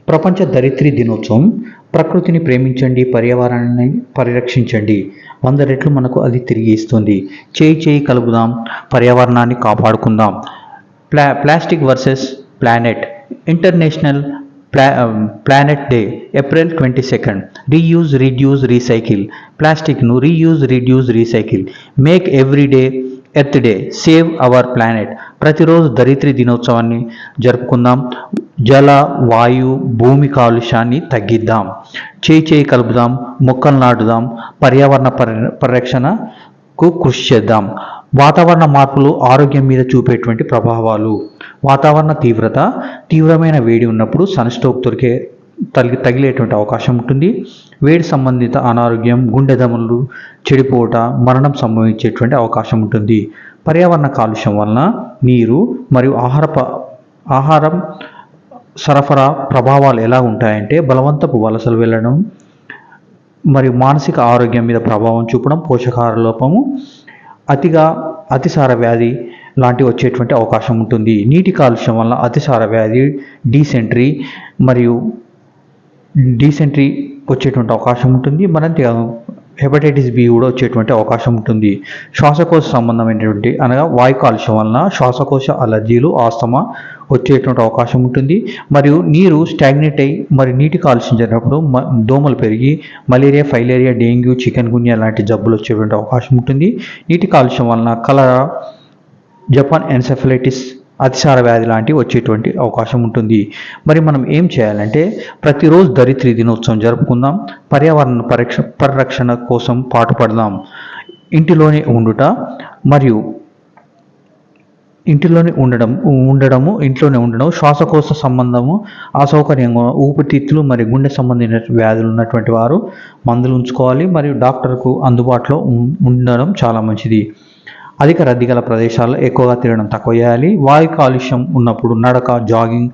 ప్రపంచ ధరిత్రి దినోత్సవం. ప్రకృతిని ప్రేమించండి, పర్యావరణాన్ని పరిరక్షించండి. 100 రెట్లు మనకు అది తిరిగి ఇస్తుంది. చేయి చేయి కలుపుదాం, పర్యావరణాన్ని కాపాడుకుందాం. Plastic versus planet. International planet day April 22. Reuse, reduce, recycle. ప్లాస్టిక్ను reuse, reduce, recycle. Make every day earth day. Save our planet. ప్రతిరోజు ధరిత్రి దినోత్సవాన్ని జరుపుకుందాం. జల, వాయు, భూమి కాలుష్యాన్ని తగ్గిద్దాం. చేయి చేయి కలుపుదాం, మొక్కలు నాటుదాం, పర్యావరణ పరిరక్షణకు కృషి చేద్దాం. వాతావరణ మార్పులు ఆరోగ్యం మీద చూపేటువంటి ప్రభావాలు. వాతావరణ తీవ్రత. తీవ్రమైన వేడి ఉన్నప్పుడు సన్స్ట్రోక్ తగిలేటువంటి అవకాశం ఉంటుంది. వేడి సంబంధిత అనారోగ్యం, గుండె దమనులు చెడిపోవట, మరణం సంభవించేటువంటి అవకాశం ఉంటుంది. పర్యావరణ కాలుష్యం వలన నీరు మరియు ఆహారం సరఫరా ప్రభావాలు ఎలా ఉంటాయంటే బలవంతపు వలసలు వెళ్ళడం మరియు మానసిక ఆరోగ్యం మీద ప్రభావం చూపడం, పోషకాహార లోపము, అతిసార వ్యాధి లాంటివి వచ్చేటువంటి అవకాశం ఉంటుంది. నీటి కాలుష్యం వల్ల అతిసార వ్యాధి, డీసెంట్రీ వచ్చేటువంటి అవకాశం ఉంటుంది. మరంతే హెపటైటిస్ బి కూడా వచ్చేటువంటి అవకాశం ఉంటుంది. శ్వాసకోశ సంబంధమైనటువంటి అనగా వాయు కాలుష్యం వలన శ్వాసకోశ అలర్జీలు, ఆస్తమా వచ్చేటువంటి అవకాశం ఉంటుంది. మరియు నీరు స్టాగ్నేట్ అయ్యి మరి నీటి కాలుష్యం జరిగినప్పుడు దోమలు పెరిగి మలేరియా, ఫైలేరియా, డెంగ్యూ, చికెన్ గున్యా లాంటి జబ్బులు వచ్చేటువంటి అవకాశం ఉంటుంది. నీటి కాలుష్యం వలన కలరా, జపాన్ ఎన్సెఫలైటిస్, అతిసార వ్యాధి లాంటివి వచ్చేటువంటి అవకాశం ఉంటుంది. మరి మనం ఏం చేయాలంటే ప్రతిరోజు ధరిత్రి దినోత్సవం జరుపుకుందాం. పర్యావరణ పరిరక్షణ కోసం పాటుపడదాం. ఇంటిలోనే ఉండుట మరియు ఇంట్లోనే ఉండడం శ్వాసకోశ సంబంధము అసౌకర్యంగా ఊపిరితిత్తులు మరియు గుండె సంబంధించిన వ్యాధులు ఉన్నటువంటి వారు మందులు ఉంచుకోవాలి మరియు డాక్టర్కు అందుబాటులో ఉండడం చాలా మంచిది. అధిక రద్దీ గల ప్రదేశాల్లో ఎక్కువగా తిరగడం తక్కువ చేయాలి. వాయు కాలుష్యం ఉన్నప్పుడు నడక, జాగింగ్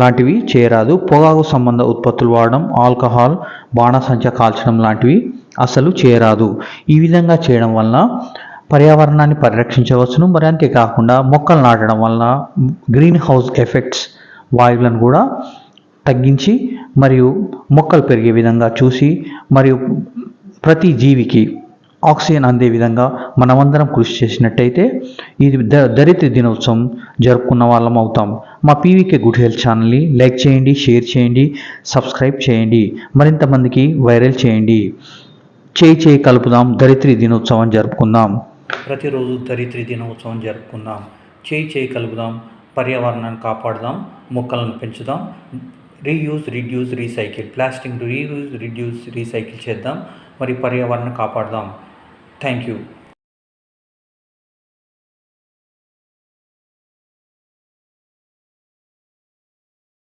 లాంటివి చేయరాదు. పొగాకు సంబంధ ఉత్పత్తులు వాడడం, ఆల్కహాల్, బాణసంచా కాల్చడం లాంటివి అసలు చేయరాదు. ఈ విధంగా చేయడం వలన పర్యావరణాన్ని పరిరక్షించవచ్చును. మరి అంతేకాకుండా మొక్కలు నాటడం వలన గ్రీన్ హౌస్ ఎఫెక్ట్స్ వాయువులను కూడా తగ్గించి మరియు మొక్కలు పెరిగే విధంగా చూసి మరియు ప్రతి జీవికి ఆక్సిజన్ అందే విధంగా మనమందరం కృషి చేసినట్టయితే ఇది ధరిత్రి దినోత్సవం జరుపుకున్న వాళ్ళం అవుతాం. మా పీవీకే గుడ్ హెల్త్ ఛానల్ని లైక్ చేయండి, షేర్ చేయండి, సబ్స్క్రైబ్ చేయండి, మరింత మందికి వైరల్ చేయండి. చేయి చేయి కలుపుదాం, ధరిత్రి దినోత్సవం జరుపుకుందాం. ప్రతిరోజు ధరిత్రి దినోత్సవం జరుపుకుందాం. చేయి చేయి కలుపుదాం, పర్యావరణాన్ని కాపాడుదాం, మొక్కలను పెంచుదాం. Reuse, reduce, recycle. Plastic reuse, reduce, recycle చేద్దాం. మరి పర్యావరణాన్ని కాపాడుదాం. Thank you.